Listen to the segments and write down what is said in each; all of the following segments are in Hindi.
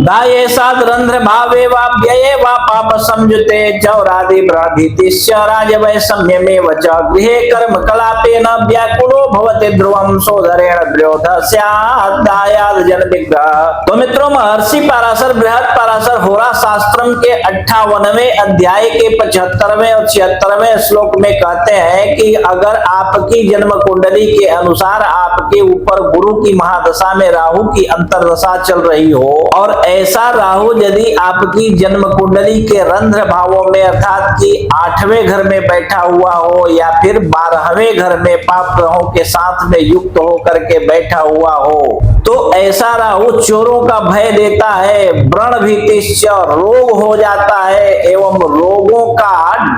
दाये साध रंध्र भावे वा व्यये वा पाप संयुते चौरादि ब्राधितिश्च राजवय सम्यमेव च गृहे कर्म कलापेन व्याकुलो भवति ध्रुवं सोदरेण विरोधः स्यात् दायाद जन विग्रह। तो मित्रों, महर्षि पाराशर बृहद पाराशर होरा शास्त्रम के 58वें अध्याय के 75वें और 76वें श्लोक में कहते हैं कि अगर आपकी जन्म कुंडली के अनुसार आपके ऊपर गुरु की महादशा में राहु की अंतरदशा चल रही हो और ऐसा राहु यदि आपकी जन्म कुंडली के रंध्र भावों में अर्थात कि 8वें घर में बैठा हुआ हो या फिर 12वें घर में पाप ग्रहों के साथ में युक्त होकर के बैठा हुआ हो, तो ऐसा राहु चोरों का भय देता है, व्रण भीतिश्च रोग हो जाता है एवं रोगों का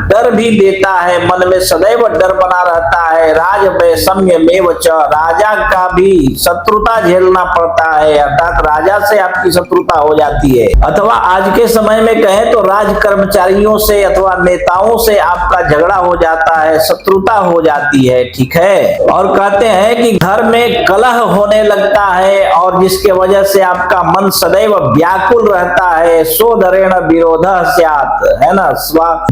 डर भी देता है, मन में सदैव डर बना रहता है। राज वैषम्यमेव च, राजा का भी शत्रुता झेलना पड़ता है अर्थात राजा से आपकी शत्रुता हो जाती है, अथवा आज के समय में कहें तो राज कर्मचारियों से अथवा नेताओं से आपका झगड़ा हो जाता है, शत्रुता हो जाती है। ठीक है, और कहते हैं कि घर में कलह होने लगता है और जिसके वजह से आपका मन सदैव व्याकुल रहता है। सोदरेण विरोधः स्यात्, है ना,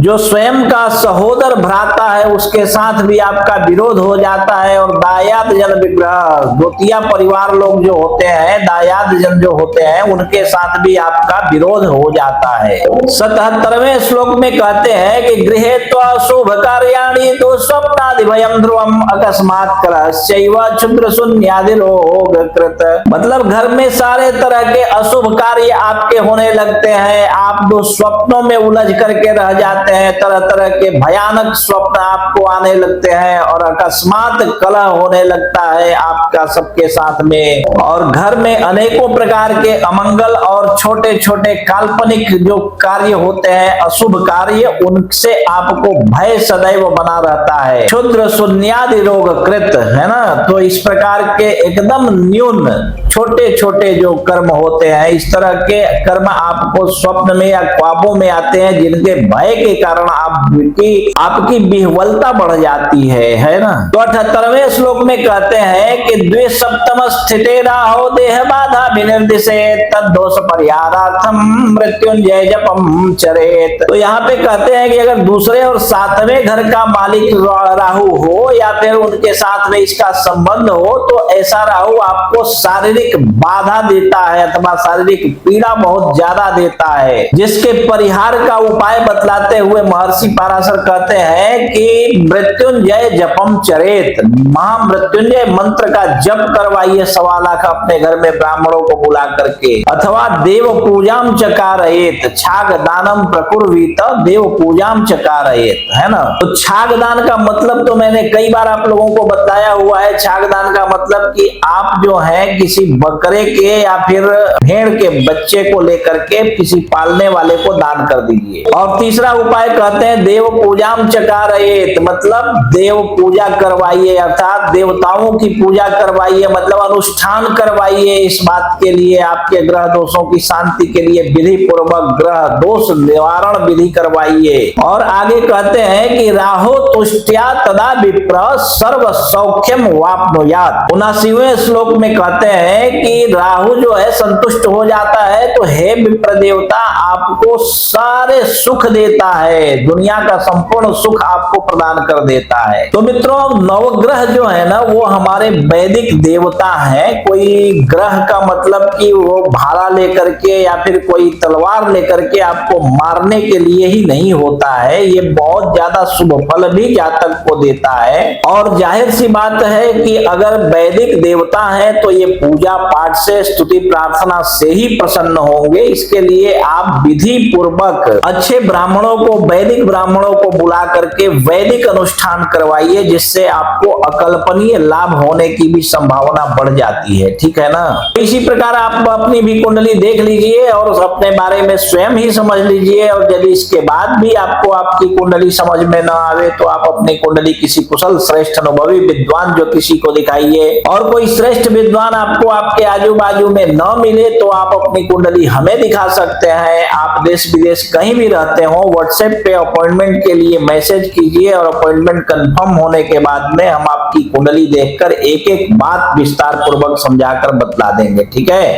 जो स्वयं का सहोदर भ्राता है उसके साथ भी आपका विरोध हो जाता है। और दायाद जन विग्रह, द्वितीय परिवार लोग जो होते हैं, दायाद जन जो होते हैं, उनके साथ भी आपका विरोध हो जाता है। 77वें श्लोक में कहते हैं कि गृहे शुभ कार्याणि दुःस्वप्नादि भयं ध्रुवम् अकस्मात् कलहश्चैव क्षुद्र शून्यादि रोग कृत। मतलब घर में सारे तरह के अशुभ कार्य आपके होने लगते हैं, आप दुःस्वप्नों में उलझ करके रह जाते हैं, तरह तरह के भयानक स्वप्न आपको आने लगते हैं और अकस्मात कलह होने लगता है आपका सबके साथ में। और घर में अनेकों प्रकार के अमंगल और छोटे छोटे काल्पनिक जो कार्य होते हैं, अशुभ कार्य, उनसे आपको भय सदैव बना रहता है। क्षुद्र शून्यादि रोग कृत, है ना, तो इस प्रकार के एकदम न्यून छोटे छोटे जो कर्म होते हैं, इस तरह के कर्म आपको स्वप्न में या ख्वाबों में आते हैं जिनके भय के कारण आपकी विह्वलता बढ़ जाती है ना। तो 78वें श्लोक में कहते हैं कि द्विसप्तम स्थिते राहो देह बाधा विनिर्दिशेत् तद्दोष परिहारार्थम मृत्युंजय जपम चरेत। तो यहाँ पे कहते हैं कि अगर दूसरे और 7वें घर का मालिक राहु हो या फिर उनके साथ में इसका संबंध हो, तो ऐसा राहु आपको शारीरिक बाधा देता है अथवा शारीरिक पीड़ा बहुत ज्यादा देता है, जिसके परिहार का उपाय बतलाते हुए महर्षि पाराशर कहते हैं कि मृत्युंजय जपम चरेत, महामृत्युंजय मंत्र का जप करवाइए 1.25 लाख अपने घर में ब्राह्मणों को बुला करके, अथवा देव पूजाम चकारयेत, छाग दानम प्रकुर्वीत देव पूजाम चकारयेत, है ना। तो छाग दान का मतलब तो मैंने कई बार आप लोगों को बताया हुआ है। छाग दान का मतलब कि आप जो है किसी बकरे के या फिर भेड़ के बच्चे को लेकर के किसी पालने वाले को दान कर दीजिए। और तीसरा उपाय कहते हैं देव पूजाम चकारयेत, मतलब देव पूजा करवाइए अर्थात देवताओं की पूजा करवाइए, मतलब अनुष्ठान करवाइए इस बात के लिए, आपके ग्रह दोषों की शांति के लिए विधि पूर्वक ग्रह दोष निवारण विधि करवाइए। और आगे कहते हैं कि राहो तुष्ट्या तदा विप्र सर्व सौख्यम वाप्नुयात्। 79वें श्लोक में कहते हैं कि राहु जो है संतुष्ट हो जाता है तो हे विप्र देवता आपको सारे सुख देता है, दुनिया का संपूर्ण सुख आपको प्रदान कर देता है। तो मित्रों, नवग्रह जो है ना वो हमारे वैदिक देवता है। कोई ग्रह का मतलब कि वो भाला लेकर के या फिर कोई तलवार लेकर के आपको मारने के लिए ही नहीं होता है, ये बहुत ज्यादा शुभ फल भी जातक को देता है। और जाहिर सी बात है कि अगर वैदिक देवता है तो ये पूजा पाठ से, स्तुति प्रार्थना से ही प्रसन्न होंगे। इसके लिए आप विधि पूर्वक अच्छे ब्राह्मणों को, वैदिक ब्राह्मणों को बुला करके वैदिक अनुष्ठान करवाइए, जिससे आपको अकल्पनीय लाभ होने की भी संभावना बढ़ जाती है। ठीक है ना। इसी प्रकार आप अपनी भी कुंडली देख लीजिए और अपने बारे में स्वयं ही समझ लीजिए। और यदि इसके बाद भी आपको आपकी कुंडली समझ में न आवे तो आप अपनी कुंडली किसी कुशल श्रेष्ठ अनुभवी विद्वान ज्योतिषी को दिखाइए। और कोई श्रेष्ठ विद्वान आपको आपके आजू बाजू में न मिले तो आप अपनी कुंडली हमें दिखा सकते हैं। आप देश विदेश कहीं भी रहते हो, व्हाट्सएप पे अपॉइंटमेंट के लिए मैसेज कीजिए और अपॉइंटमेंट कंफर्म होने के बाद में हम आपकी कुंडली देखकर एक एक बात विस्तार पूर्वक समझाकर बतला देंगे। ठीक है।